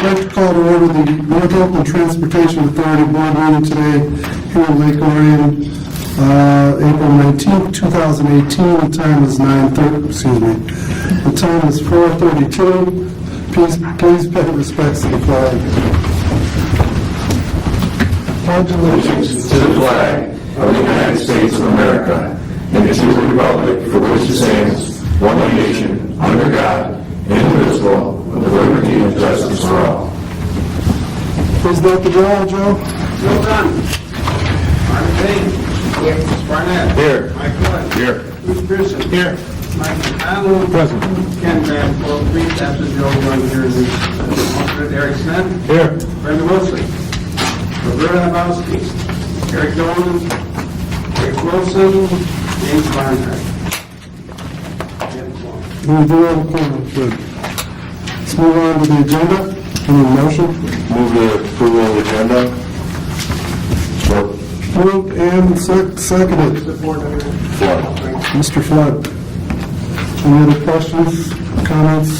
like to call to order the North Oakland Transportation Authority Board meeting today here in Lake Orion, April 19th, 2018. The time is 9:30. Excuse me. The time is 4:32. Please pay respects to the flag. Pledge allegiance to the flag of the United States of America and to the republic for which it stands, one nation, under God, indivisible, with liberty and justice for all. Please note the roll, Joe. Joe Dunn. Mark Bain. Here. Barnett. Here. Mike Wood. Here. Bruce Pearson. Here. Mike McConnell. Present. Ken Grant, 3 absent, Joe Dunn here. Alternate Eric Smith. Here. Brenda Wilson. Roberta Habowski. Eric Dolan. Rick Wilson. James Barnett. We do have a quorum. Good. Let's move on to the agenda. Any motion? Move the approval of the agenda. Support. Moved and seconded. Flood. Mr. Flood. Any other questions, comments?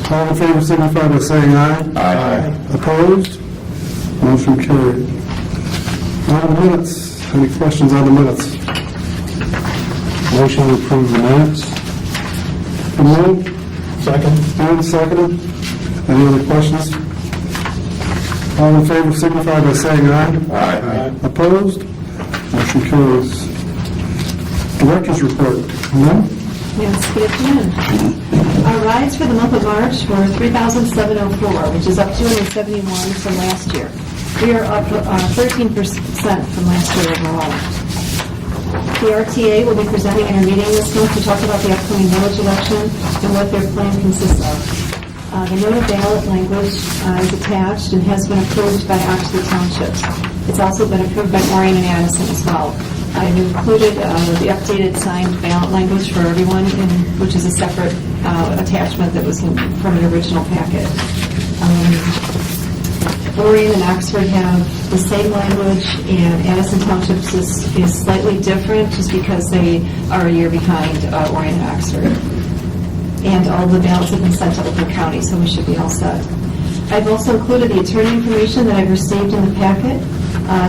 All in favor signify by saying aye. Aye. Opposed? Motion carried. On the minutes. Any questions on the minutes? Motion to approve the minutes. Moved. Second. And seconded. Any other questions? All in favor signify by saying aye. Aye. Opposed? Motion carries. Director's report. No? Yes, good afternoon. Our rides for the month of March were 3,704, which is up 271 from last year. We are up 13% from last year overall. The RTA will be presenting in a meeting this month to talk about the upcoming village election and what their plan consists of. The note of ballot language is attached and has been approved by Oxford Townships. It's also been approved by Orion and Addison as well. I've included the updated signed ballot language for everyone, which is a separate attachment that was from an original packet. Orion and Oxford have the same language, and Addison Townships is slightly different just because they are a year behind Orion and Oxford. And all the ballots have been sent to Oakland County, so we should be all set. I've also included the attorney information that I've received in the packet.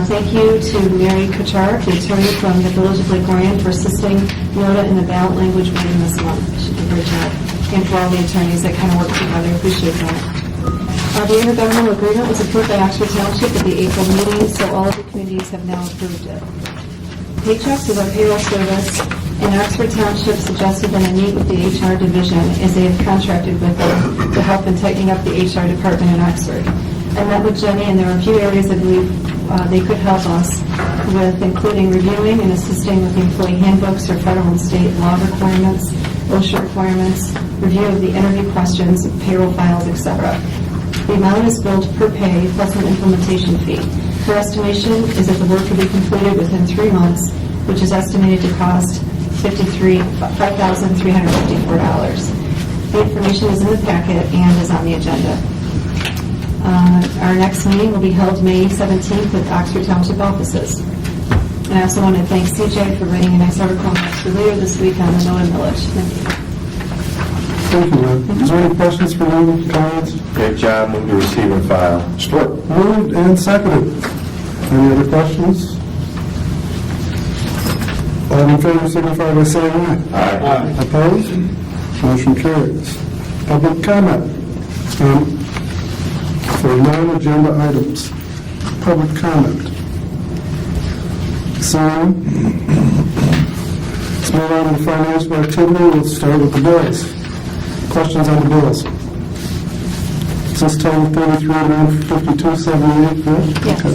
Thank you to Mary Kuchar, the attorney from the Village of Lake Orion, for assisting Nota in the ballot language writing this month. She did a great job. And for all the attorneys that kind of work together, appreciate that. The intergovernmental agreement was approved by Oxford Township at the April meeting, so all of the communities have now approved it. Paychecks is our payroll service, and Oxford Township suggested that I meet with the HR division as they have contracted with them to help in tightening up the HR department in Oxford. I met with Jenny, and there are a few areas I believe they could help us with, including reviewing and assisting with the employee handbooks or federal and state law requirements, OSHA requirements, review of the interview questions, payroll files, etc. The amount is billed per pay plus an implementation fee. Her estimation is that the work could be completed within 3 months, which is estimated to cost $5,354. The information is in the packet and is on the agenda. Our next meeting will be held May 17th at Oxford Township offices. And I also want to thank CJ for writing a nice article earlier this week on the Nota Village. Thank you. Thank you, Lynn. Is there any questions for Lynn, comments? Great job. Move to receive and file. Support. Moved and seconded. Any other questions? All in favor signify by saying aye. Aye. Opposed? Motion carries. Public comment for non-agenda items. Public comment. Seeing. Let's move on to the financial activity. We'll start with the bills. Questions on the bills? Is this total 33,952.78? Yes. Okay.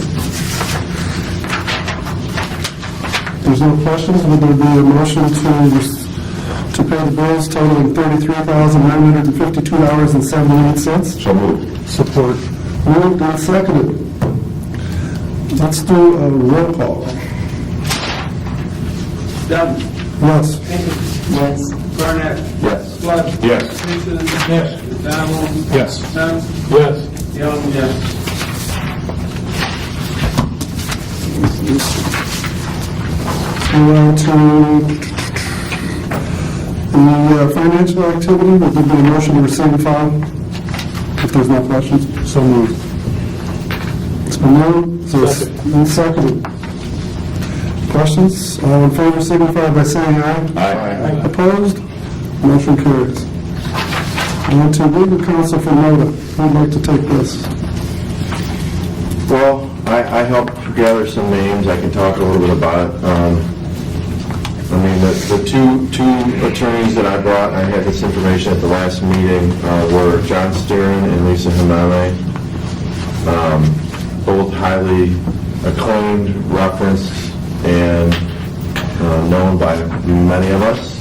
There's no questions. Would there be a motion to pay the bills totaling $33,952.78? So moved. Support. Moved and seconded. Let's do a roll call. Dunn. Yes. Yes. Barnett. Yes. Flood. Yes. Pearson. Yes. McDonald. Yes. Dunn. Yes. Young. Yes. Move on to the financial activity. Would there be a motion to receive and file? if there's no questions. So moved. It's been moved, so it's seconded. Questions? All in favor signify by saying aye. Aye. Opposed? Motion carries. On to legal counsel for NODA. Who'd like to take this? Well, I helped gather some names. I can talk a little bit about it. I mean, the two attorneys that I brought, I had this information at the last meeting, were John Sterin and Lisa Himame. Both highly acclaimed, referenced, and known by many of us.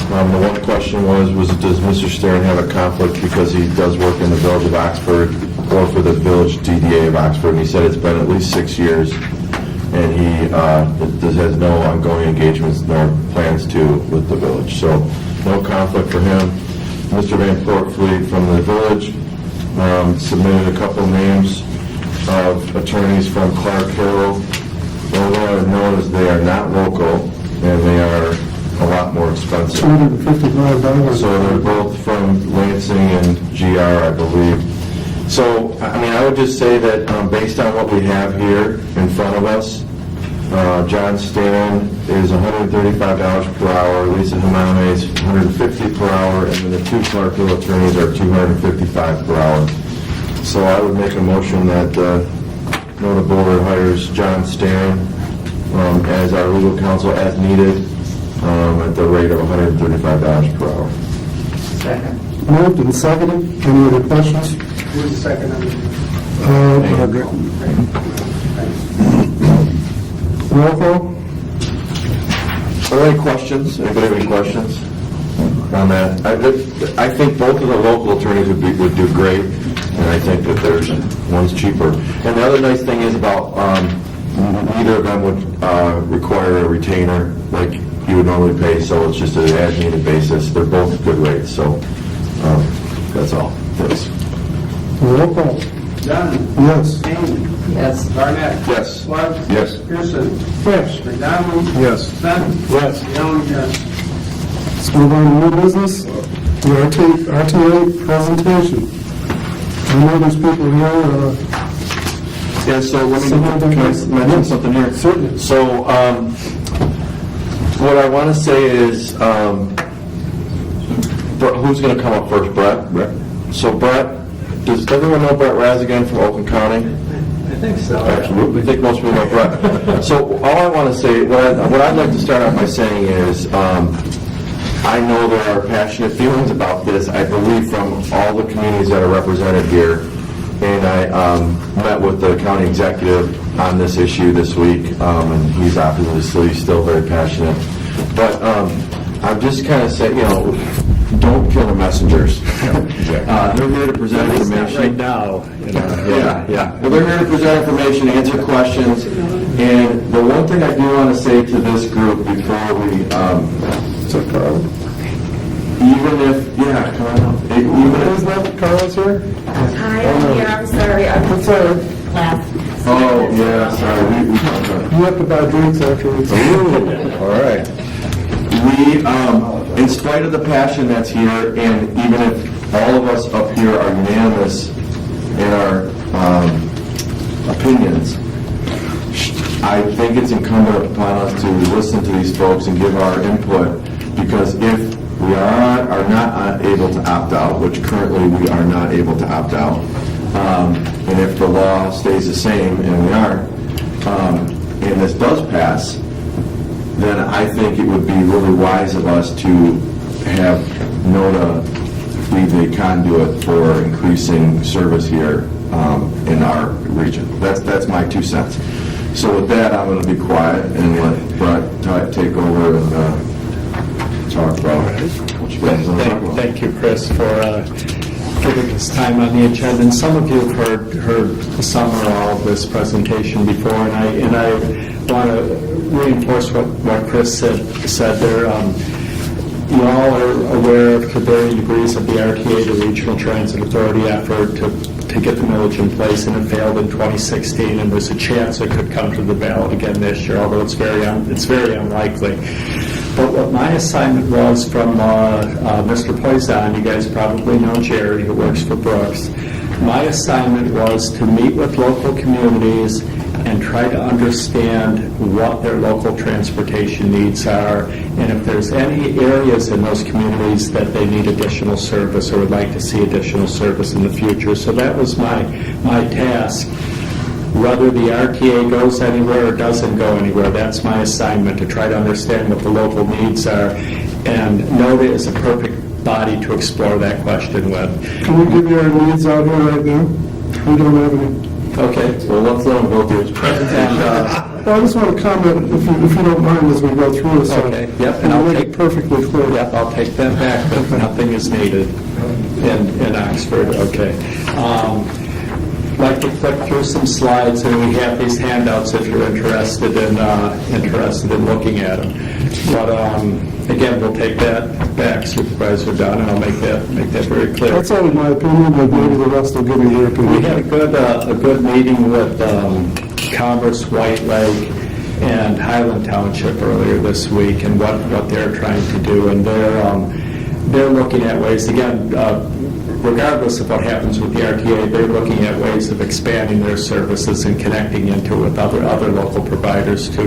The one question was does Mr. Sterin have a conflict because he does work in the Village of Oxford or for the Village DDA of Oxford? And he said it's been at least 6 years, and he has no ongoing engagements nor plans to with the village. So no conflict for him. Mr. Van Portfleet from the village submitted a couple names of attorneys from Clark Hill. Well, they are known as they are not local, and they are a lot more expensive. $255. So they're both from Lansing and GR, I believe. So, I mean, I would just say that based on what we have here in front of us, John Sterin is $135 per hour, Lisa Himame is $150 per hour, and then the two Clark Hill attorneys are $255 per hour. So I would make a motion that NODA Board hires John Sterin as our legal counsel as needed at the rate of $135 per hour. Second. Moved and seconded. Any other questions? Who's the second? Margaret. Roll call? Are there any questions? Anybody have any questions on that? I think both of the local attorneys would do great, and I think that there's one's cheaper. And the other nice thing is about neither of them would require a retainer like you would normally pay, so it's just an as-needed basis. They're both good rates, so that's all. Thanks. Roll call? Dunn. Yes. Kane. Yes. Barnett. Yes. Clark. Yes. Pearson. Yes. McDonald. Yes. Benton. Yes. Young, yes. Let's move on to new business. The RTA presentation. I know there's people here. Yeah, so let me can I mention something here? Certainly. So, what I want to say is, who's going to come up first, Brett? So, Brett, does everyone know Brett Razigan from Oakland County? I think so. Absolutely. I think most people know Brett. So, all I want to say, what I'd like to start out by saying is, I know there are passionate feelings about this, I believe, from all the communities that are represented here. And I met with the county executive on this issue this week, and he's obviously still very passionate. But I'm just kind of saying, don't kill the messengers. They're here to present information. Right now, Yeah. Well, they're here to present information, answer questions, and the one thing I do want to say to this group before we, even if, Carl, even if, Is that Carl's here? Hi, I'm here. I'm sorry. I'm What's that? last. oh, yeah, sorry, we talked about it. You have to buy drinks afterwards. All right. We, in spite of the passion that's here, and even if all of us up here are unanimous in our opinions, I think it's incumbent upon us to listen to these folks and give our input, because if we are not able to opt out, which currently we are not able to opt out, and if the law stays the same, and we aren't, and this does pass, then I think it would be really wise of us to have NODA be the conduit for increasing service here in our region. That's my 2 cents. So with that, I'm going to be quiet and let Brett take over and talk about what you guys want to talk about. Thank you, Chris, for giving us time on the agenda. And some of you have heard some or all of this presentation before, and I want to reinforce what Chris said there. You all are aware of the varying degrees of the RTA, the Regional Transit Authority effort to get the millage in place, and it failed in 2016, and there's a chance it could come to the ballot again this year, although it's very unlikely. But what my assignment was from Mr. Poison, you guys probably know Jerry, who works for Brooks, my assignment was to meet with local communities and try to understand what their local transportation needs are, and if there's any areas in those communities that they need additional service or would like to see additional service in the future. So that was my task. Whether the RTA goes anywhere or doesn't go anywhere, that's my assignment, to try to understand what the local needs are, and NODA is a perfect body to explore that question with. Can we give you our needs out here right now? We don't have any. Okay. Well, let's let him go through his presentation. Well, I just want to comment, if you don't mind, as we go through this. Okay, yep, and And I'll I'll make take- it perfectly clear. Yep, I'll take that back, but nothing is needed in Oxford, okay. Like to click through some slides, and we have these handouts if you're interested in looking at them. But again, we'll take that back, Supervisor Dunn, and I'll make that very clear. That's only my opinion, but maybe the rest will give you their opinion. We had a good meeting with Commerce, White Lake, and Highland Township earlier this week, and what they're trying to do, and they're looking at ways, again, regardless of what happens with the RTA, they're looking at ways of expanding their services and connecting into with other local providers to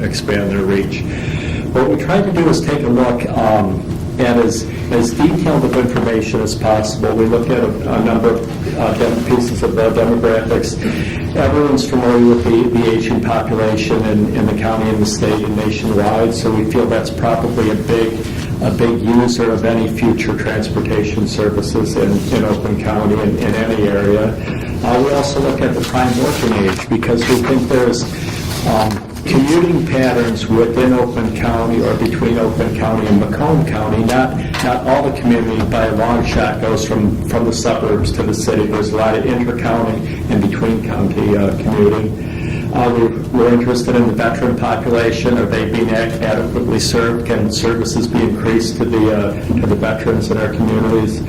expand their reach. What we tried to do is take a look at as detailed of information as possible. We looked at a number of pieces of demographics. Everyone's familiar with the aging population in the county and the state and nationwide, so we feel that's probably a big user of any future transportation services in Oakland County and in any area. We also look at the prime working age, because we think there's commuting patterns within Oakland County or between Oakland County and Macomb County. Not all the community by a long shot goes from the suburbs to the city. There's a lot of inter-county and between-county commuting. We're interested in the veteran population. Are they being adequately served? Can services be increased to the veterans in our communities?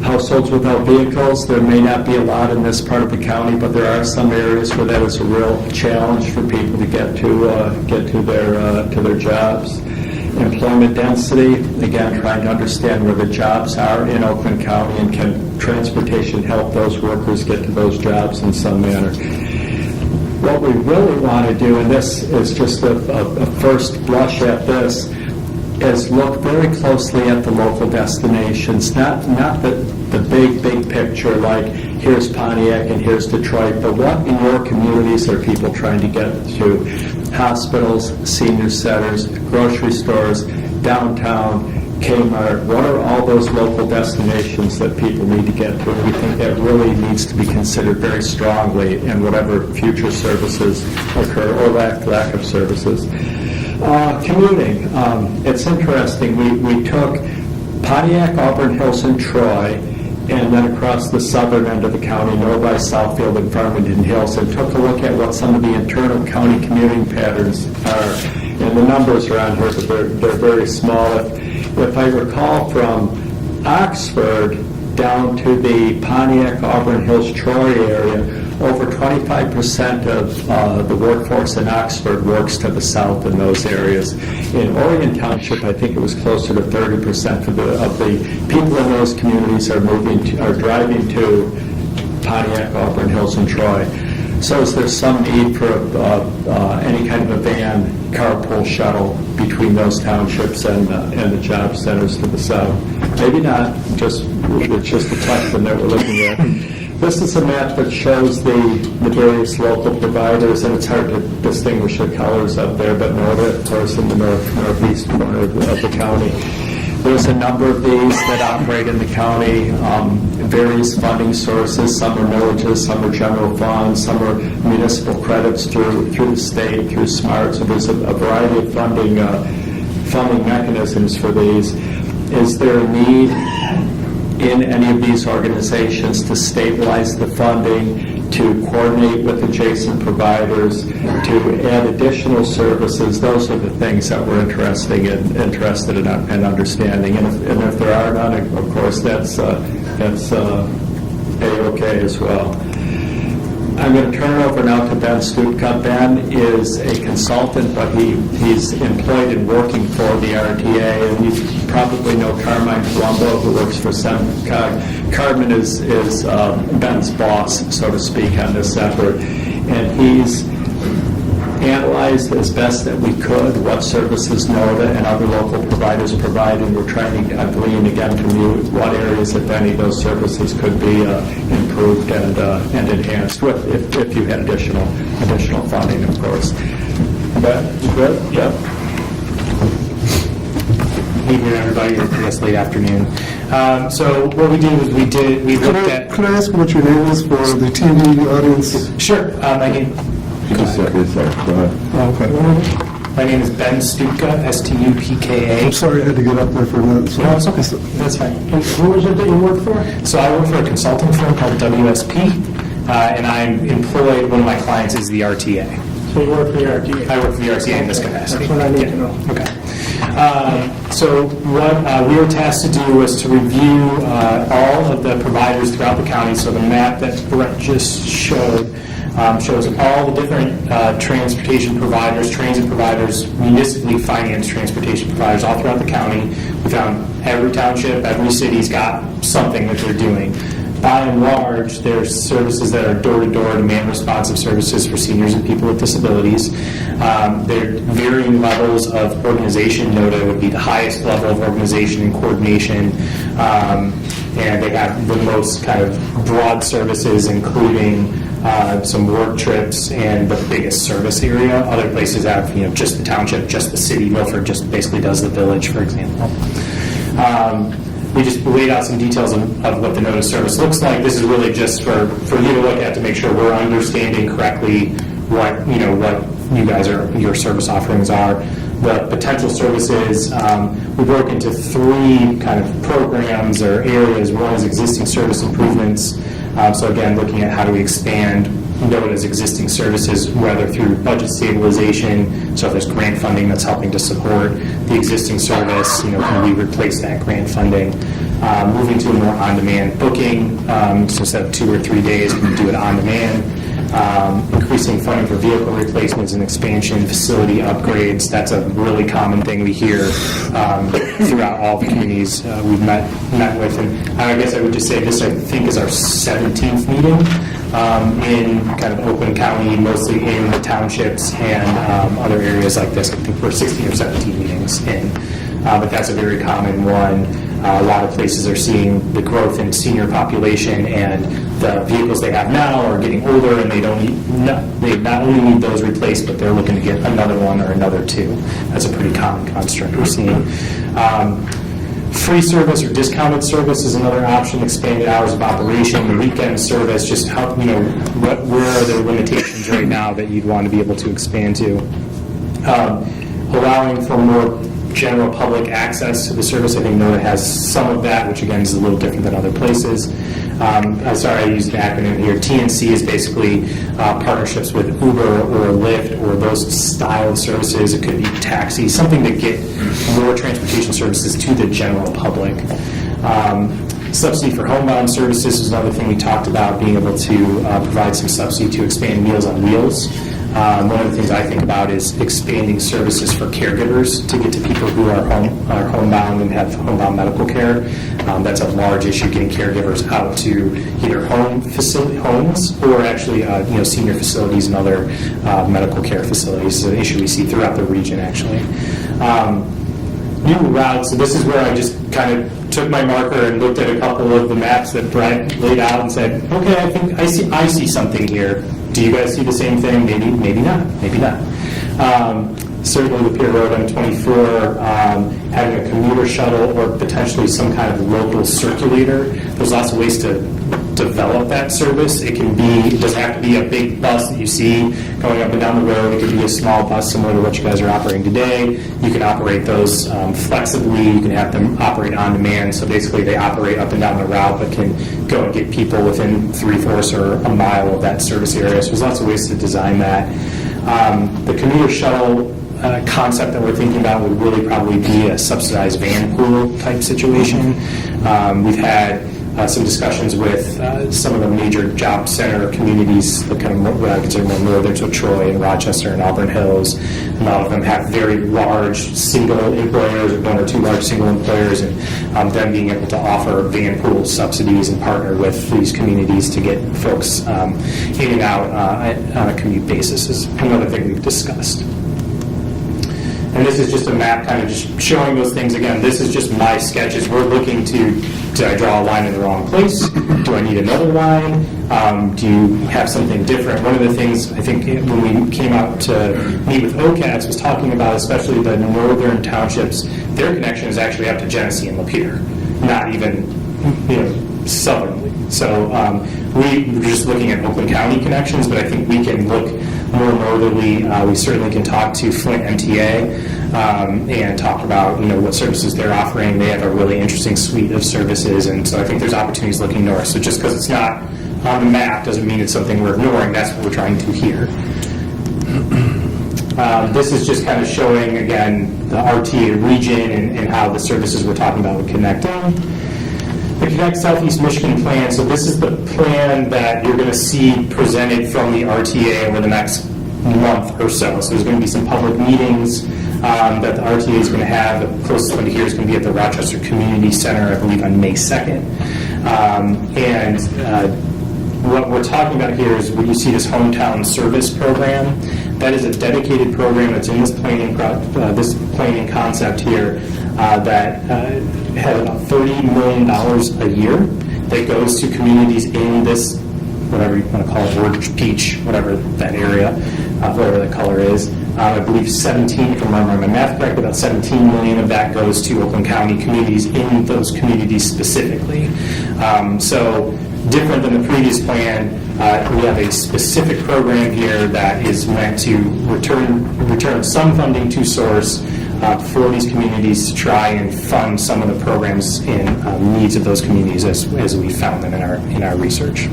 Households without vehicles, there may not be a lot in this part of the county, but there are some areas where that is a real challenge for people to get to their jobs. Employment density, again, trying to understand where the jobs are in Oakland County, and can transportation help those workers get to those jobs in some manner. What we really want to do, and this is just a first blush at this, is look very closely at the local destinations, not the big picture, like here's Pontiac and here's Detroit, but what in your communities are people trying to get to? Hospitals, senior centers, grocery stores, downtown, Kmart. What are all those local destinations that people need to get to? And we think that really needs to be considered very strongly in whatever future services occur, or lack of services. Commuting. It's interesting. We took Pontiac, Auburn Hills, and Troy, and then across the southern end of the county, Novi, Southfield, and Farmington Hills, and took a look at what some of the internal county commuting patterns are. And the numbers are on here, but they're very small. If I recall, from Oxford down to the Pontiac, Auburn Hills, Troy area, over 25% of the workforce in Oxford works to the south in those areas. In Orion Township, I think it was closer to 30% of the people in those communities are driving to Pontiac, Auburn Hills, and Troy. So is there some need for any kind of a van, carpool shuttle between those townships and the job centers to the south? Maybe not. It's just a question that we're looking at. This is a map that shows the various local providers, and it's hard to distinguish the colors up there, but NODA, of course, in the northeast corner of the county. There's a number of these that operate in the county, various funding sources. Some are millages, some are general funds, some are municipal credits through the state, through SMART. So there's a variety of funding mechanisms for these. Is there a need in any of these organizations to stabilize the funding, to coordinate with adjacent providers, to add additional services? Those are the things that we're interested in understanding. And if there are none, of course, that's A-OK as well. I'm going to turn it over now to Ben Stupka. Ben is a consultant, but he's employed and working for the RTA, and you probably know Carmine Colombo, who works for SEMCOG. department is Ben's boss, so to speak, on this effort, and he's analyzed as best that we could what services NODA and other local providers provide, and we're trying to glean again from you what areas, if any, those services could be improved and enhanced with, if you had additional funding, of course. Ben, you good? Yeah. Evening, everybody, or this late afternoon. So what we did was we looked at... Could I ask what your name is for the TV audience? Sure. My name... Go ahead. Okay. My name is Ben Stupka, S-T-U-P-K-A. I'm sorry I had to get up there for a minute. So. No, it's okay. That's fine. Who is it that you work for? So I work for a consulting firm called WSP, and I'm employed, one of my clients is the RTA. So you work for the RTA? I work for the RTA in this capacity. That's what I need to know. Okay. So what we were tasked to do was to review all of the providers throughout the county. So the map that Brett just showed shows all the different transportation providers, transit providers, municipally financed transportation providers all throughout the county. We found every township, every city's got something that they're doing. By and large, there's services that are door-to-door demand responsive services for seniors and people with disabilities. There are varying levels of organization. NODA would be the highest level of organization and coordination. And they have the most kind of broad services, including some work trips and the biggest service area. Other places have, just the township, just the city. Milford just basically does the village, for example. We just laid out some details of what the NODA service looks like. This is really just for you to look at to make sure we're understanding correctly what you guys your service offerings are. The potential services, we broke into 3 kind of programs or areas. One is existing service improvements. So again, looking at how do we expand NODA's existing services, whether through budget stabilization, so if there's grant funding that's helping to support the existing service, can we replace that grant funding? Moving to a more on-demand booking, so instead of 2 or 3 days, we can do it on-demand. Increasing funding for vehicle replacements and expansion, facility upgrades. That's a really common thing we hear throughout all the communities we've met with. And I guess I would just say this, I think, is our 17th meeting in kind of Oakland County, mostly in the townships and other areas like this. I think we're 16 or 17 meetings in. But that's a very common one. A lot of places are seeing the growth in senior population, and the vehicles they have now are getting older, and they not only need those replaced, but they're looking to get another one or another 2. That's a pretty common construct we're seeing. Free service or discounted service is another option. Expanded hours of operation, the weekend service. Just how where are there limitations right now that you'd want to be able to expand to? Allowing for more general public access to the service. I think NODA has some of that, which again is a little different than other places. I'm sorry, I used an acronym here. TNC is basically partnerships with Uber or Lyft or those style of services. It could be taxis, something to get more transportation services to the general public. Subsidy for homebound services is another thing we talked about, being able to provide some subsidy to expand Meals on Wheels. One of the things I think about is expanding services for caregivers to get to people who are homebound and have homebound medical care. That's a large issue, getting caregivers out to either homes or actually senior facilities and other medical care facilities. It's an issue we see throughout the region, actually. New routes. So this is where I just kind of took my marker and looked at a couple of the maps that Brett laid out and said, okay, I think I see something here. Do you guys see the same thing? Maybe not. Certainly the Pier Road M24, having a commuter shuttle or potentially some kind of local circulator. There's lots of ways to develop that service. It doesn't have to be a big bus that you see going up and down the road. It could be a small bus similar to what you guys are operating today. You can operate those flexibly. You can have them operate on demand. So basically they operate up and down the route but can go and get people within 3/4 or a mile of that service area. So there's lots of ways to design that. The commuter shuttle concept that we're thinking about would really probably be a subsidized van pool type situation. We've had some discussions with some of the major job center communities, the kind of what I consider more northern, so Troy and Rochester and Auburn Hills. A lot of them have very large single employers, or one or two large single employers, and them being able to offer van pool subsidies and partner with these communities to get folks in and out on a commute basis is another thing we've discussed. And this is just a map kind of just showing those things. Again, this is just my sketches. We're looking to, did I draw a line in the wrong place? Do I need another line? Do you have something different? One of the things I think when we came out to meet with OCADS was talking about, especially the northern townships, their connection is actually up to Genesee and Lapeer, not even, southernly. So we're just looking at Oakland County connections, but I think we can look more northerly. We certainly can talk to Flint MTA and talk about what services they're offering. They have a really interesting suite of services, and so I think there's opportunities looking north. So just because it's not on the map doesn't mean it's something we're ignoring. That's what we're trying to here. This is just kind of showing, again, the RTA region and how the services we're talking about would connect in. The Connect Southeast Michigan plan, so this is the plan that you're going to see presented from the RTA over the next month or so. So there's going to be some public meetings that the RTA is going to have. The closest one to here is going to be at the Rochester Community Center, I believe, on May 2nd. What we're talking about here is when you see this hometown service program, that is a dedicated program that's in this planning concept here that has about $30 million a year that goes to communities in this, whatever you want to call it, orange, peach, whatever that area, whatever the color is. I believe 17, if I remember my math correct, about 17 million of that goes to Oakland County communities in those communities specifically. So different than the previous plan, we have a specific program here that is meant to return some funding to source for these communities to try and fund some of the programs and needs of those communities as we found them in our research.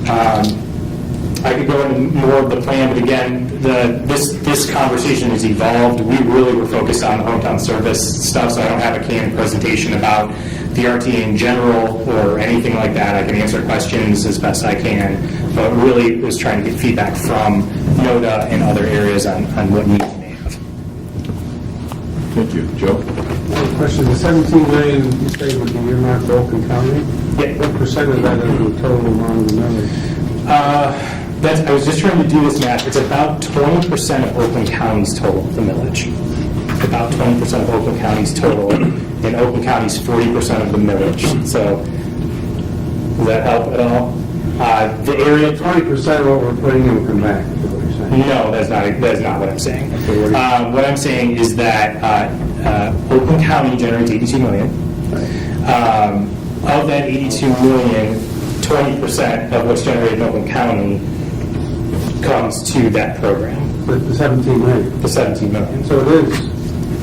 I could go into more of the plan, but again, this conversation has evolved. We really were focused on the hometown service stuff, so I don't have a canned presentation about the RTA in general or anything like that. I can answer questions as best I can, but really was trying to get feedback from NODA and other areas on what needs they have. Thank you. Joe? One question, the 17 million you say would be earmarked for Oakland County? Yeah. What percent of that is the total amount of the millage? I was just trying to do this math. It's about 20% of Oakland County's total, the millage. About 20% of Oakland County's total, and Oakland County's 40% of the millage. So, does that help at all? The area... 20% of what we're putting in will come back, is what you're saying? No, that's not what I'm saying. Okay, what I'm saying is that Oakland County generates 82 million. Of that 82 million, 20% of what's generated in Oakland County comes to that program. The 17 million? The 17 million. So it is...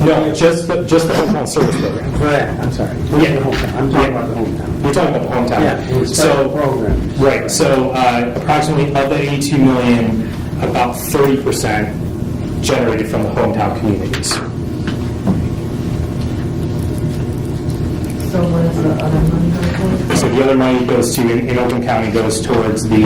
No, just the hometown service program. Correct, I'm sorry. Yeah. The hometown. I'm talking about the hometown. We're talking about the hometown. Yeah, it's so program. right. So approximately of the 82 million, about 30% generated from the hometown communities. So what is the other money going to? So the other money goes to, in Oakland County, goes towards the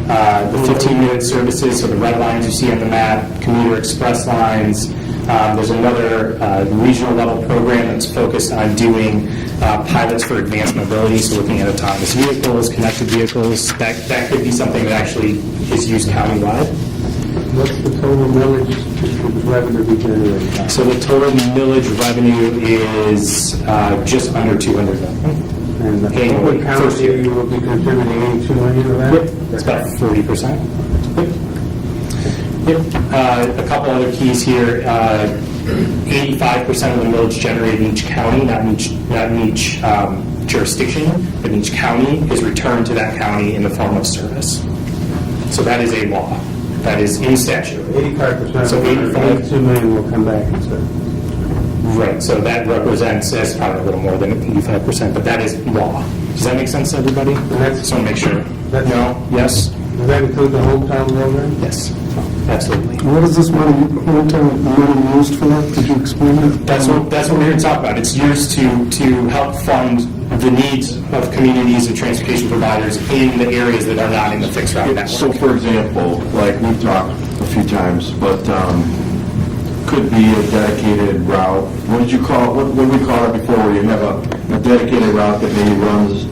15-minute services, so the red lines you see on the map, commuter express lines. There's another regional level program that's focused on doing pilots for advanced mobility, so looking at autonomous vehicles, connected vehicles. That could be something that actually is used countywide. What's the total millage revenue be generated? So the total millage revenue is just under 200 million. And the Annually, Oakland first year. County will be contributing 82 million of that? Yep, it's about 40%. Yep. A couple other keys here. 85% of the millage generated in each county, not in each jurisdiction, but in each county, is returned to that county in the form of service. So that is a law. That is in statute. 85%. So 82 million will come back instead. Right, so that represents, that's probably a little more than 85%, but that is law. Does that make sense to everybody? Just want to make sure. No? Yes? Does that include the hometown program? Yes. Absolutely. What is this hometown money used for? Could you explain that? That's what we're here to talk about. It's used to help fund the needs of communities and transportation providers in the areas that are not in the fixed route network. So for example, like we've talked a few times, but could be a dedicated route. What did you call it? What did we call it before, where you have a dedicated route that maybe runs, up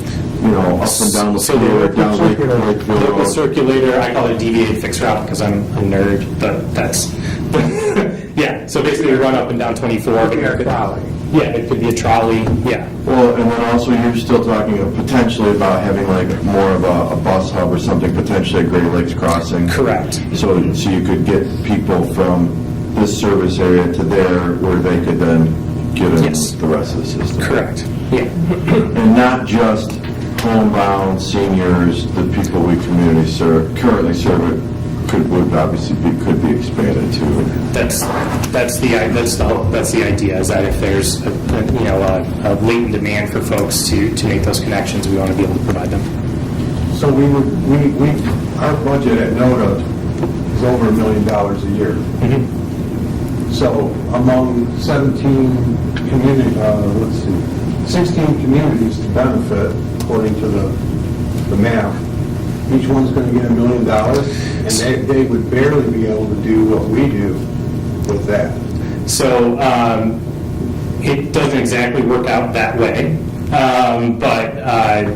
and down the So floor, the down Lakeville local Road? circulator, I call it a deviated fixed route because I'm a nerd, but that's, yeah, so basically we run up and down 24. Yeah, it could be a trolley, yeah. Well, and then also you're still talking potentially about having like more of a bus hub or something, potentially at Great Lakes Crossing. Correct. So you could get people from this service area to there where they could then get in Yes. the rest of the system. Correct, yeah. And not just homebound seniors, the people we currently serve it would obviously could be expanded to. That's the hope. That's the idea. Is that if there's a latent demand for folks to make those connections, we want to be able to provide them. So our budget at NODA is over $1 million a year. So among 16 communities to benefit, according to the map, each one's going to get $1 million, and they would barely be able to do what we do with that. So it doesn't exactly work out that way.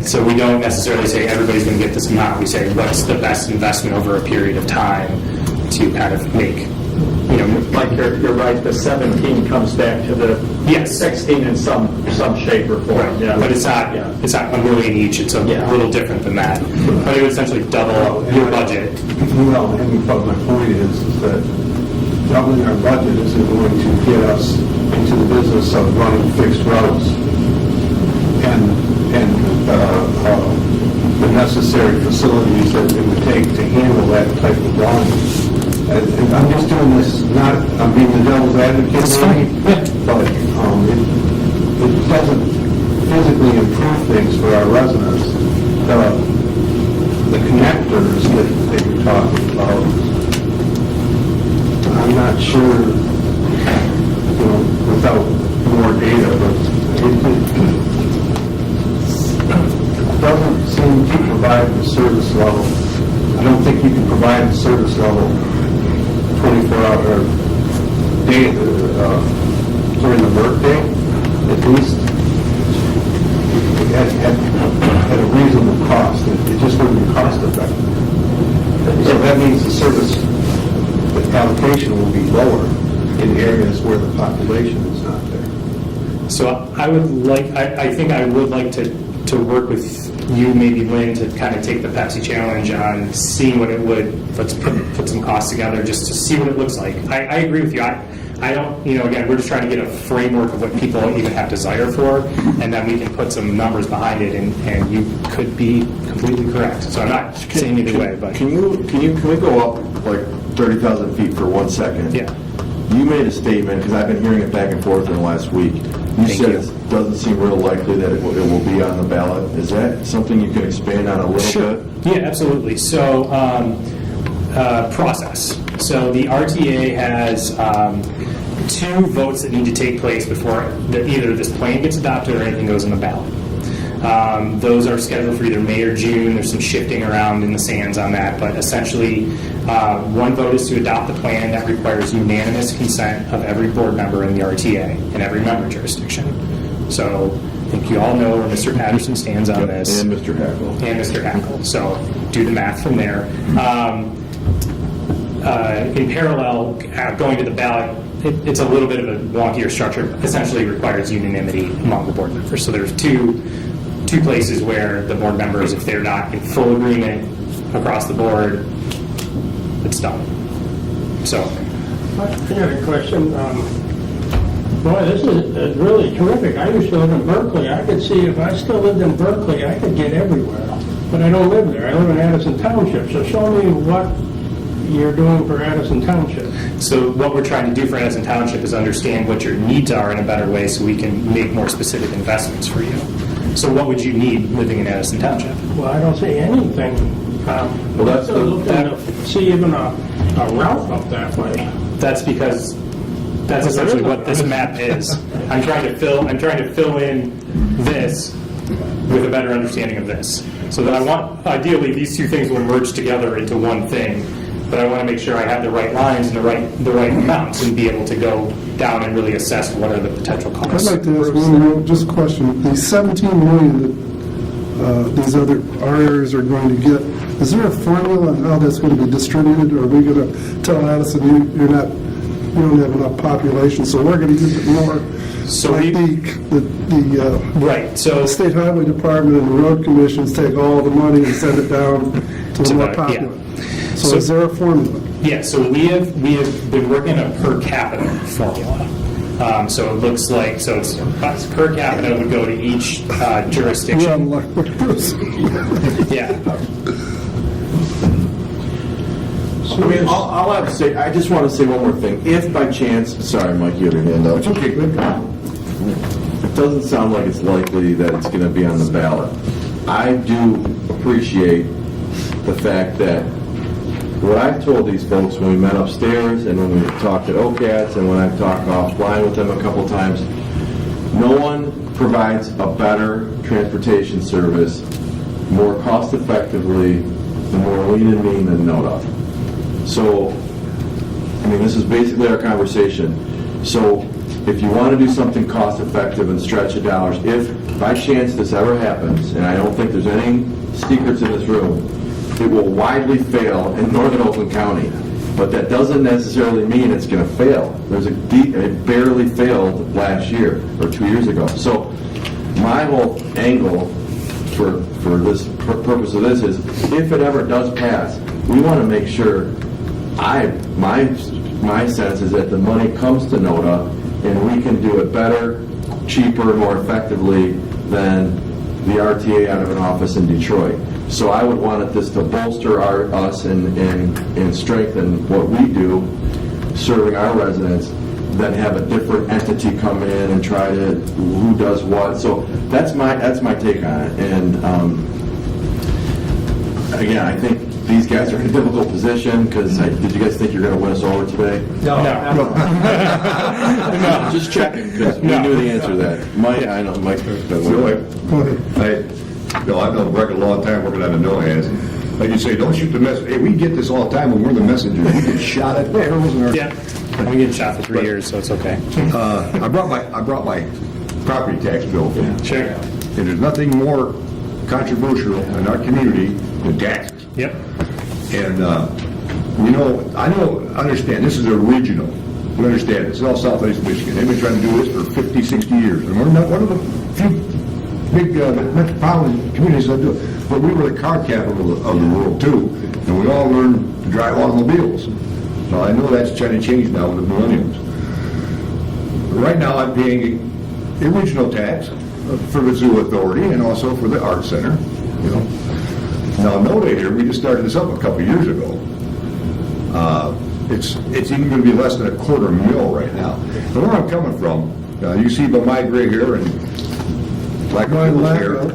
So we don't necessarily say everybody's going to get this amount. We say what's the best investment over a period of time to kind of make, Like you're right, the 17 comes back to the Yes. 16 in some shape or form. Yeah. But it's not $1 million each. It's a little different than that. But it would essentially double your budget. Well, but my point is that doubling our budget isn't going to get us into the business of running fixed roads and the necessary facilities that it would take to handle that type of volume. And I'm just doing this, I'm being the devil's advocate, but it doesn't physically improve things for our residents. The connectors that you're talking about, I'm not sure, without more data, but it doesn't seem to provide the service level. I don't think you can provide the service level 24-hour day during the workday, at least at a reasonable cost. It just wouldn't be cost effective. So that means the service allocation will be lower in areas where the population is not there. So I think I would like to work with you, maybe Lynn, to kind of take the Pepsi challenge on seeing what it would, let's put some costs together just to see what it looks like. I agree with you. I don't, again, we're just trying to get a framework of what people even have desire for, and then we can put some numbers behind it, and you could be completely correct. So I'm not saying either way, but. Can we go up like 30,000 feet for 1 second? Yeah. You made a statement, because I've been hearing it back and forth in the last week. You said it doesn't seem real likely that it will be on the ballot. Is that something you can expand on a little bit? Yeah, absolutely. So, process. So the RTA has 2 votes that need to take place before either this plan gets adopted or anything goes on the ballot. Those are scheduled for either May or June. There's some shifting around in the sands on that, but essentially, one vote is to adopt the plan that requires unanimous consent of every board member in the RTA in every member jurisdiction. So I think you all know where Mr. Patterson stands on this. And Mr. Hackle. And Mr. Hackle. So do the math from there. In parallel, going to the ballot, it's a little bit of a wonkier structure. Essentially requires unanimity among the board members. So there's two places where the board members, if they're not in full agreement across the board, it's done. So. I had a question. Boy, this is really terrific. I used to live in Berkeley. I could see if I still lived in Berkeley, I could get everywhere. But I don't live there. I live in Addison Township. So show me what you're doing for Addison Township. So what we're trying to do for Addison Township is understand what your needs are in a better way so we can make more specific investments for you. So what would you need living in Addison Township? Well, I don't see anything. Well, that's looking to see even a route up that way. That's because that's essentially what this map is. I'm trying to fill in this with a better understanding of this. So that I want, ideally, these two things will merge together into one thing, but I want to make sure I have the right lines and the right amounts and be able to go down and really assess what are the potential I'd costs. like to ask one more, just a question. The 17 million that these other, our areas are going to get, is there a formula on how that's going to be distributed? Or are we going to tell Addison, you don't have enough population, so we're going to use it more? So like Right, so. the State Highway Department and the road commissions take all the money and send it down to the more yeah. popular. So So- is there a formula? Yeah, so we have been working a per capita formula. So it looks like, so it's per capita would go to each We're jurisdiction. on luck with Bruce. Yeah. I mean, all I have to say, I just want to say one more thing. If by chance, sorry, Mike, you have your hand up. It's okay, good. It doesn't sound like it's likely that it's going to be on the ballot. I do appreciate the fact that what I've told these folks when we met upstairs and when we talked at OCATS and when I've talked offline with them a couple times, no one provides a better transportation service more cost effectively and more lean and mean than NODA. So, I mean, this is basically our conversation. So, if you want to do something cost effective and stretch the dollars, if by chance this ever happens, and I don't think there's any secrets in this room, it will widely fail in northern Oakland County. But that doesn't necessarily mean it's going to fail. It barely failed last year or 2 years ago. So, my whole angle for this purpose of this is, if it ever does pass, we want to make sure. My sense is that the money comes to NODA and we can do it better, cheaper, more effectively than the RTA out of an office in Detroit. So I would want this to bolster us and strengthen what we do, serving our residents, than have a different entity come in and try to who does what. So that's my take on it. And again, I think these guys are in a difficult position because did you guys think you're going to win us over today? No. Just checking because we knew the answer to that. Mike, I know Mike. Go ahead. I've known Breck a long time working on the mill hands. Like you say, don't shoot the messenger. Hey, we get this all the time when we're the messenger. We get shot at. There wasn't our. Yeah. I've been getting shot for 3 years, so it's okay. I brought my property tax bill. Sure. And there's nothing more controversial in our community than taxes. Yep. And, understand, this is original. We understand, it's all southeast Michigan. They've been trying to do this for 50, 60 years. And we're not one of the few big metropolitan communities that do it. But we were the car capital of the world, too. And we all learned to drive automobiles. So I know that's trying to change now with the millenniums. Right now, I'm paying the original tax for the Zoo Authority and also for the Art Center, Now, NODA here, we just started this up a couple of years ago. It's even going to be less than $250,000 right now. And where I'm coming from, you see by my gray hair and black hair,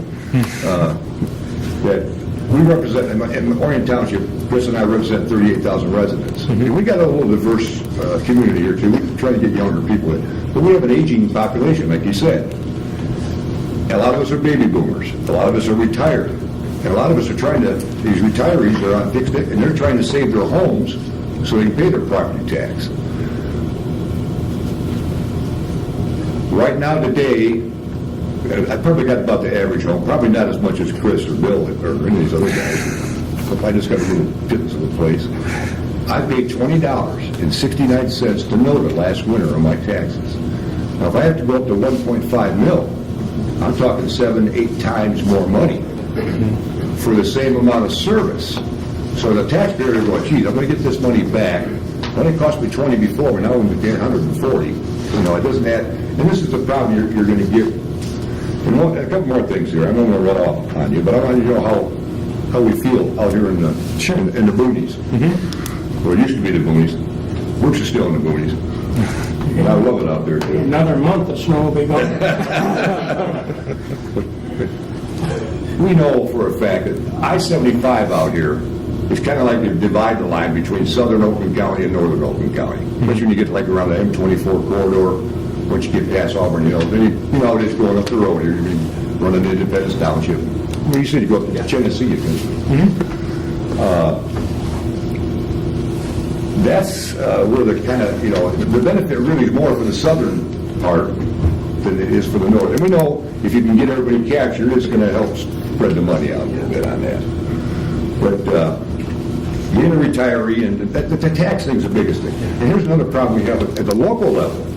that we represent, in Orion Township, Chris and I represent 38,000 residents. We got a little diverse community here, too. We try to get younger people in. But we have an aging population, like you said. And a lot of us are baby boomers. A lot of us are retired. And a lot of us are trying to, these retirees are on fixed income, and they're trying to save their homes so they can pay their property tax. Right now, today, I probably got about the average home, probably not as much as Chris or Bill or any of these other guys. I just got a little pittance of the place. I paid $20.69 to NODA last winter on my taxes. Now, if I have to go up to 1.5 mil, I'm talking 7-8 times more money for the same amount of service. So the taxpayer is going, geez, I'm going to get this money back. It only cost me 20 before, but now I'm going to get 140. It doesn't add. And this is the problem you're going to get. And a couple more things here. I'm not going to run off on you, but I want you to know how we feel out here in the boonies. Well, it used to be the boonies. Works is still in the boonies. And I love it out there, too. Another month of snow will be gone. We know for a fact that I-75 out here is kind of like the divide the line between southern Oakland County and northern Oakland County. Especially when you get like around the M24 corridor, once you get past Auburn Hills. Then you know how it is going up the road here. I mean, running Independence Township. When you said you go up to Genesee, you can. That's where the kind of, the benefit really is more for the southern part than it is for the north. And we know if you can get everybody captured, it's going to help spread the money out a little bit on that. But being a retiree, and the tax thing's the biggest thing. And here's another problem we have at the local level.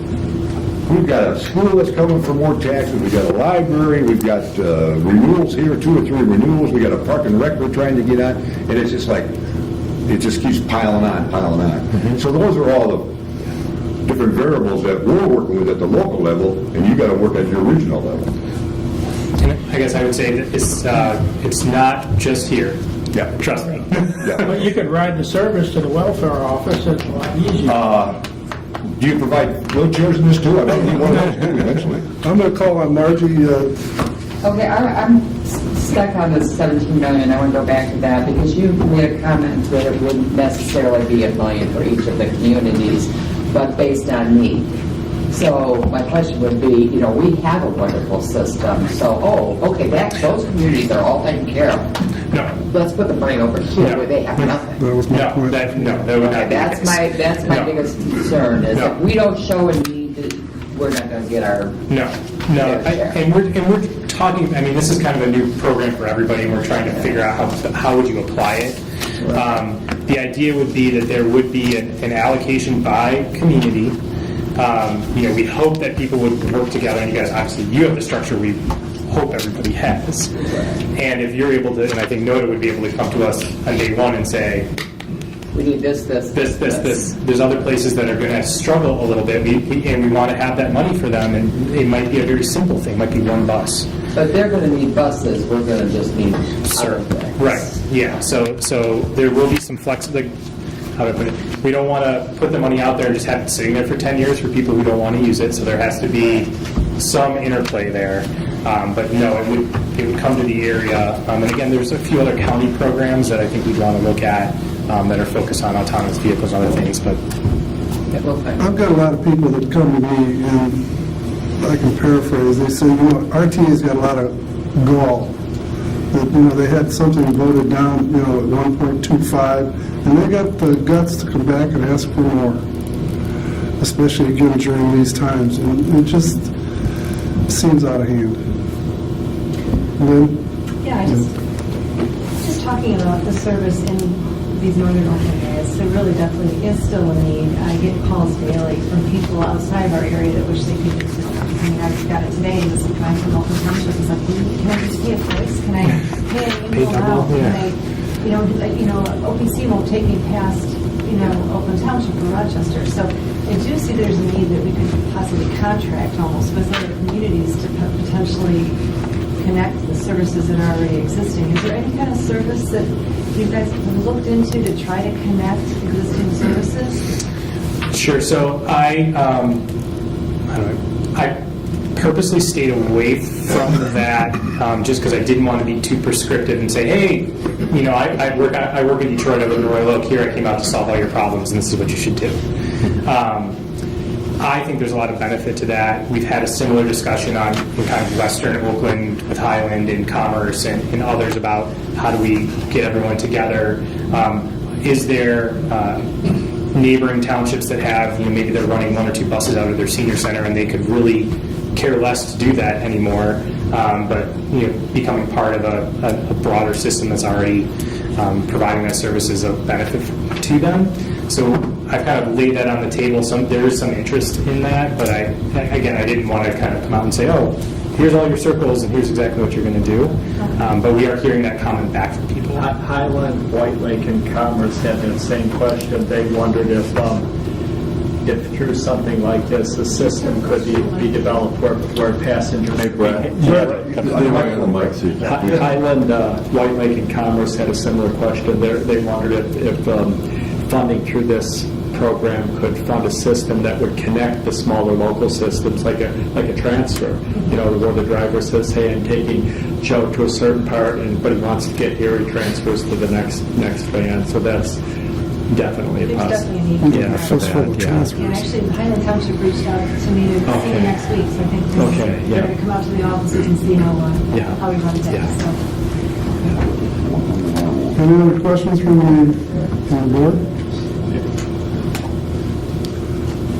We've got a school that's coming for more taxes, we've got a library, we've got renewals here, 2 or 3 renewals, we got a park and rec we're trying to get on, and it's just like, it just keeps piling on. So those are all the different variables that we're working with at the local level, and you got to work at your regional level. And I guess I would say that it's not just here. Yeah. Trust me. Yeah. But you could ride the service to the welfare office, it's a lot easier. Do you provide wheelchairs in this too? I don't need one of those too, eventually. I'm going to call on Margie. Okay, I'm stuck on the 17 million. I want to go back to that because you made a comment that it wouldn't necessarily be $1 million for each of the communities, but based on need. So my question would be, we have a wonderful system. So, okay, those communities are all taken care of. No. Let's put the money over here where they have nothing. That was my No, point. that would not be the That's case. that's my No. biggest concern is No. if we don't show a need, we're not going to get our. No. And we're talking, this is kind of a new program for everybody, and we're trying to figure out how would you apply it. The idea would be that there would be an allocation by community. We hope that people would work together, and you guys, obviously, you have the structure we hope everybody has. And if you're able to, and I think NODA would be able to come to us on day one and say, We need this. There's other places that are going to struggle a little bit, and we want to have that money for them, and it might be a very simple thing, it might be one bus. But they're going to need buses, we're going to just need other things. Right, yeah, so there will be some flexibility. How to put it, we don't want to put the money out there and just have it sitting there for 10 years for people who don't want to use it, so there has to be some interplay there. But no, it would come to the area. And again, there's a few other county programs that I think we'd want to look at that are focused on autonomous vehicles and other things, but I've got a lot of people that come to me, and I can paraphrase, they say, RTA's got a lot of gall. That, they had something voted down, at 1.25, and they got the guts to come back and ask for more, especially again during these times, and it just seems out of hand. Lynn? Yeah, just talking about the service in these northern Oakland areas, there really definitely is still a need. I get calls daily from people outside of our area that wish they could use it. I just got it today, and this guy from Oakland Township was like, can I just see a place? Can I pay an email out? Can I, OPC won't take me past, Oakland Township or Rochester. So I do see there's a need that we could possibly contract almost with other communities to potentially connect the services that are already existing. Is there any kind of service that you guys have looked into to try to connect existing services? Sure. So I purposely stayed away from that just because I didn't want to be too prescriptive and say, hey, I work in Detroit, I live in Royal Oak, here I came out to solve all your problems, and this is what you should do. I think there's a lot of benefit to that. We've had a similar discussion in kind of western Oakland with Highland and Commerce and others about how do we get everyone together. Is there neighboring townships that have, maybe they're running 1 or 2 buses out of their senior center and they could really care less to do that anymore, but becoming part of a broader system that's already providing that service is a benefit to them. So I've kind of laid that on the table. There is some interest in that, but I didn't want to kind of come out and say, oh, here's all your circles and here's exactly what you're going to do. But we are hearing that comment back from people. Highland, White Lake, and Commerce had that same question. They wondered if through something like this, a system could be developed where passengers. Highland, White Lake, and Commerce had a similar question. They wondered if funding through this program could fund a system that would connect the smaller local systems, like a transfer. Where the driver says, "Hey, I'm taking Joe to a certain part, but he wants to get here, he transfers to the next van." So that's definitely a There's possibility. definitely a need. Yeah, for Just for the that, yeah. transfers. And actually, Highland Township reached out to me to see Okay. me next week, so I think Okay, they're yeah. going to come out to the offices and see how Yeah. we run that. Yeah. So. Any other questions from the board?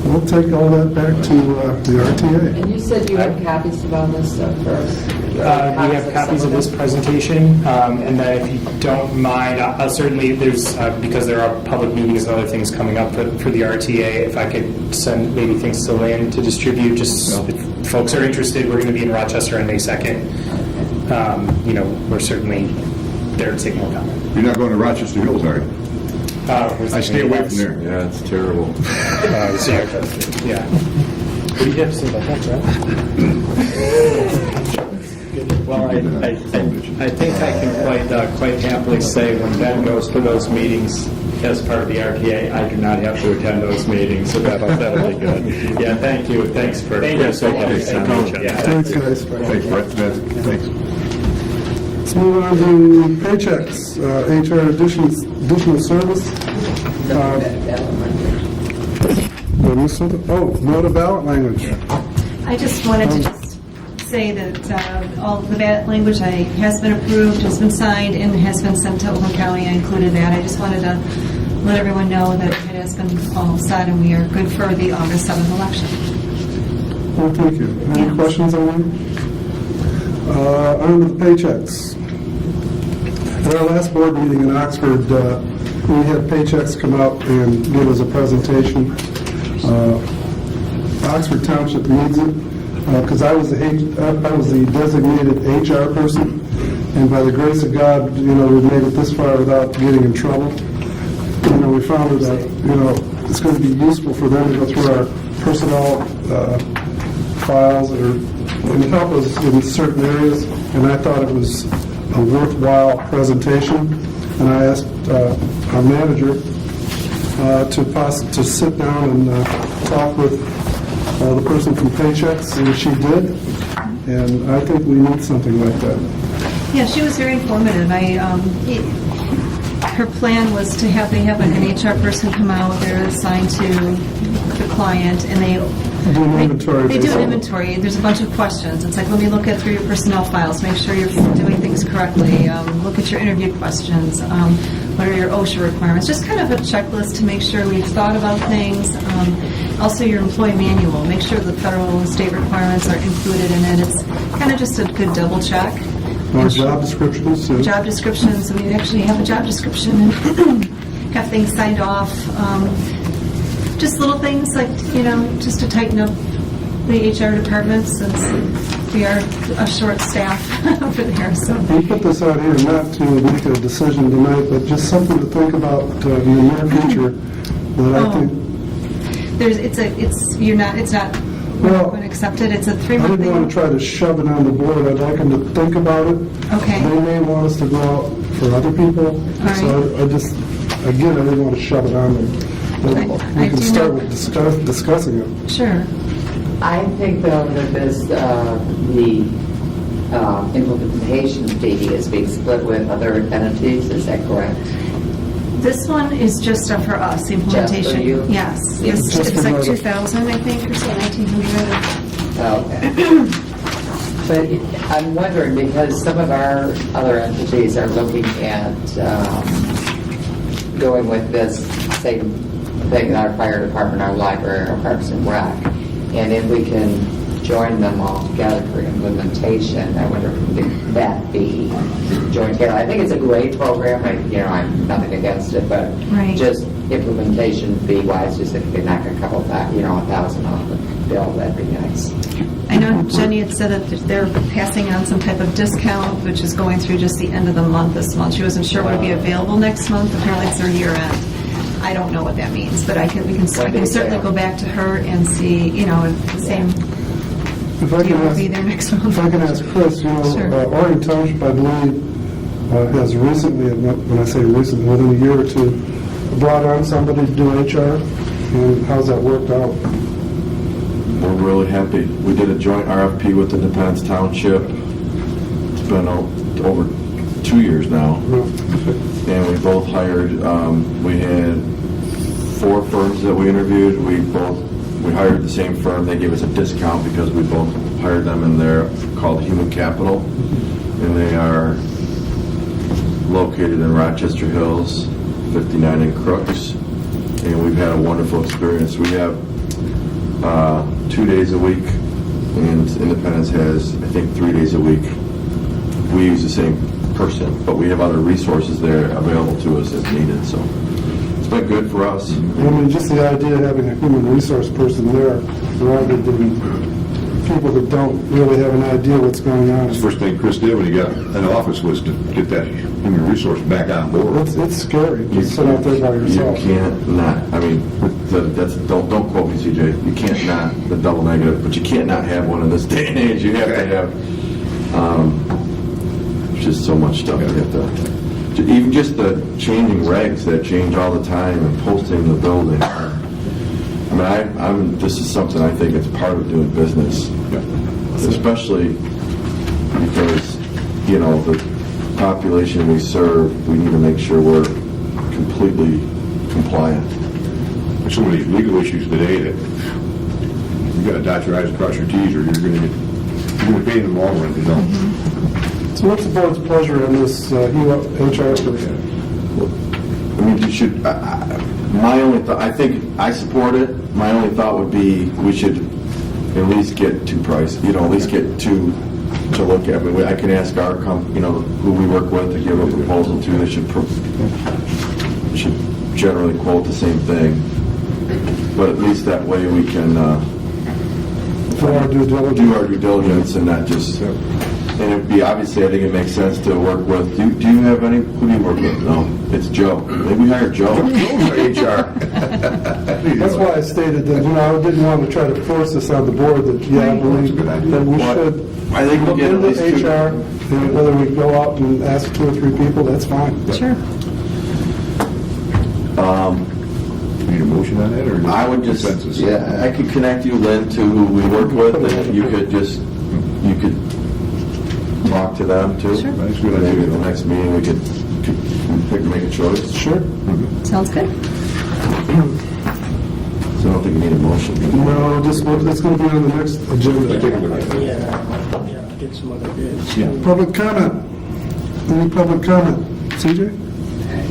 We'll take all that back to the RTA. And you said you have copies of all this stuff first? We have copies of this presentation, and then if you don't mind, I'll certainly, there's, because there are public meetings and other things coming up for the RTA, if I could send maybe things to Lynn to distribute, just if folks are interested, we're going to be in Rochester on May 2nd. We're certainly there to take more comment. You're not going to Rochester Hills, are you? I stay away from there. Yeah, it's terrible. Yeah. What do you have to say about that, Brad? Well, I think I can quite happily say when Ben goes to those meetings as part of the RTA, I do not have to attend those meetings, so that'll be good. Yeah, thank you. Thanks for so much. Thanks, guys. Thanks, Brett. Thanks. Let's move on to paychecks, HR additional service. Note of ballot language. I just wanted to just say that all the ballot language has been approved, has been signed, and has been sent to Oakland County. I included that. I just wanted to let everyone know that it has been all set, and we are good for the August 7th election. Well, thank you. Any Yeah. questions on that? On to the paychecks. At our last board meeting in Oxford, we had paychecks come out and give us a presentation. Oxford Township needs it because I was the designated HR person, and by the grace of God, we've made it this far without getting in trouble. We found that it's going to be useful for them to go through our personnel files and help us in certain areas, and I thought it was a worthwhile presentation, and I asked our manager to sit down and talk with the person from Paychecks, and she did, and I think we need something like that. Yeah, she was very informative. Her plan was to have an HR person come out. They're assigned to the client, and they Do an inventory. They do an inventory. There's a bunch of questions. It's like, let me look through your personnel files, make sure you're doing things correctly. Look at your interview questions. What are your OSHA requirements? Just kind of a checklist to make sure we've thought about things. Also, your employee manual. Make sure the federal and state requirements are included in it. It's kind of just a good double check. Or job descriptions, too. Job descriptions. We actually have a job description and have things signed off. Just little things like, just to tighten up the HR department since we are a short staff over there. So We put this out here not to make a decision tonight, but just something to think about in the near future that I think. It's not Well, going to accept it. It's a I 3-month didn't want to thing. try to shove it on the board. I'd like them to think about it. Okay. They may want us to go out for other people. right. So I didn't want to shove it on them. But I we can do start know- with discussing it. Sure. I think though that the implementation fee is being split with other entities, is that correct? This one is just for us, the implementation. Just for you? Yes. Yes. Just It's for like the- 2,000, I think, or so, 1,900. Okay. But I'm wondering, because some of our other entities are looking at going with this same thing, our fire department, our library, our parks and rec, and if we can join them all together for implementation, I wonder if that be joined together. I think it's a great program, I'm nothing against it, but Right. just implementation fee-wise, just if you could knock a couple, $1,000 off the bill, that'd be nice. I know Jenny had said that they're passing on some type of discount, which is going through just the end of the month this month. She wasn't sure what would be available next month. Apparently it's their year end. I don't know what that means, but I can certainly go back to her and see, if the same If I deal can will ask, be there next month. if I can ask Chris, Sure. Oregon Township, I believe, has recently, when I say recently, within a year or two, brought on somebody to do HR, and how's that worked out? We're really happy. We did a joint RFP with Independence Township. It's been over 2 years now. And we both hired, we had 4 firms that we interviewed. We hired the same firm. They gave us a discount because we both hired them, and they're called Human Capital, and they are located in Rochester Hills, 59 in Crooks, and we've had a wonderful experience. We have 2 days a week, and Independence has, I think, 3 days a week. We use the same person, but we have other resources there available to us as needed, so it's been good for us. I mean, just the idea of having a human resource person there rather than people that don't really have an idea what's going on. The first thing Chris did when he got in office was to get that human resource back on board. It's scary to sit out there by yourself. You can't not, I mean, don't quote me, CJ, you can't not, the double negative, but you can't not have one in this day and age. You have to have, just so much stuff you have to, even just the changing regs that change all the time and posting the building. I mean, this is something I think it's part of doing business, especially because, you know, the population we serve, we need to make sure we're completely compliant. There's so many legal issues today that you got to dot your i's and cross your t's, or you're going to pay in the long run, you know. So what's the board's pleasure in this HR person? I mean, you should, my only thought, I think I support it. My only thought would be we should at least get 2 prices, you know, at least get 2 to look at. I mean, I can ask our you know, who we work with to give a proposal to. They should generally quote the same thing. But at least that way we can Do our due diligence. do our due diligence and not just, and it'd be, obviously, I think it makes sense to work with, do you have any, who do you work with? No, it's Joe. Maybe we hire Joe. HR. That's why I stated that, you know, I didn't want to try to force this on the board that, yeah, I believe that we should I think we look get at into least 2. HR, and whether we go out and ask 2 or 3 people, that's fine. Sure. Need a motion on that, or? I would just, Consensus? yeah, I could connect you, Lynn, to who we work with, and you could talk to them too. Sure. That's a good Maybe idea. at the next meeting, we could make a choice. Sure. Sounds good. So I don't think you need a motion. No, just, it's going to be on the next agenda. Yeah, get some other bids. Public comment. Any public comment? CJ?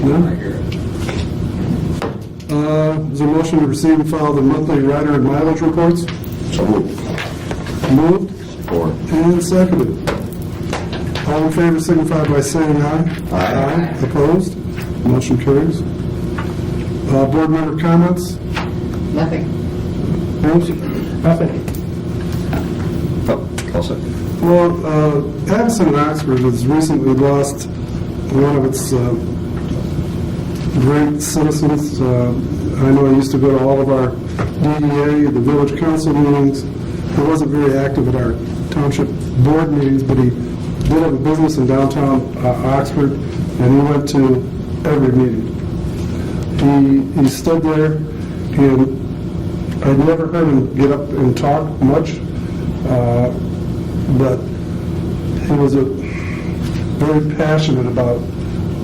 No? Is there a motion to receive and file the monthly rider and mileage reports? So moved. Moved Or, and seconded. All in favor signify by saying aye. Aye. Opposed? Motion carries. Board member comments? Nothing. James? Nothing. I'll second. Well, Addison and Oxford has recently lost one of its great citizens. I know I used to go to all of our DDA, the village council meetings. He wasn't very active at our township board meetings, but he did have a business in downtown Oxford, and he went to every meeting. He stood there, and I never heard him get up and talk much, but he was very passionate about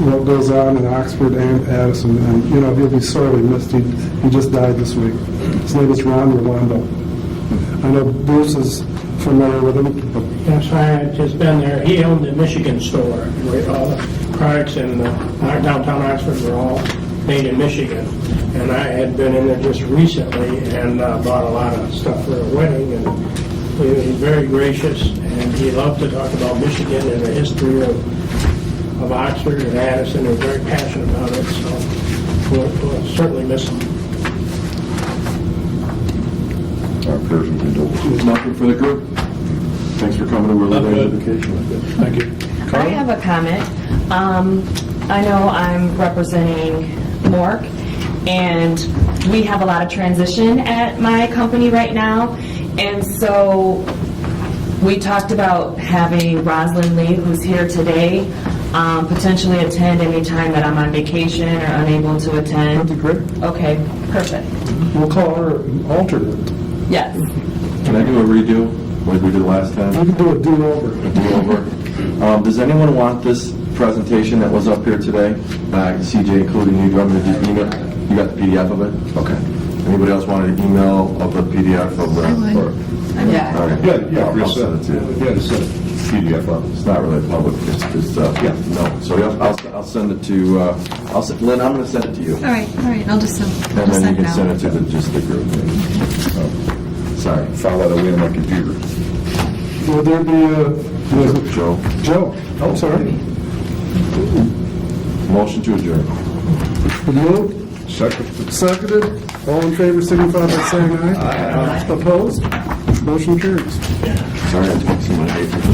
what goes on in Oxford and Addison, and, you know, he'll be sorely missed. He just died this week. His name is Ron Rolando. I know Bruce is familiar with him. Yes, I had just been there. He owned the Michigan store, where all the products in downtown Oxford were all made in Michigan. And I had been in there just recently and bought a lot of stuff for a wedding. And he's very gracious, and he loved to talk about Michigan and the history of Oxford and Addison. He's very passionate about it, so we'll certainly miss him. Our prayers and condolences. nothing for the group. Thanks for coming to World Education. Thank you. I have a comment. I know I'm representing Mork, and we have a lot of transition at my company right now. And so we talked about having Rosalind Lee, who's here today, potentially attend any time that I'm on vacation or unable to attend. That'd be great. Okay, perfect. We'll call her an alternate. Yes. Can I do a redo, like we did last time? We can do a do-over. Do-over. Does anyone want this presentation that was up here today? CJ, including you, do you want me to just email? You got the PDF of it? Okay. Anybody else want an email of the PDF of the? I would. or- Yeah. All right. Yeah, I'll Chris, send it to you. yeah, just send PDF up. It's not really public, it's, yeah, no. So yeah, I'll send it to, Lynn, I'm gonna send it to you. All right, I'll just And then you can send it to just the group. Sorry. File that away on my computer. Will there be a, Joe, Joe, I'm sorry. motion to adjourn. Moved, Second. seconded, all in favor, signify by saying aye. Aye. Opposed? Motion carries. Sorry, I took some of the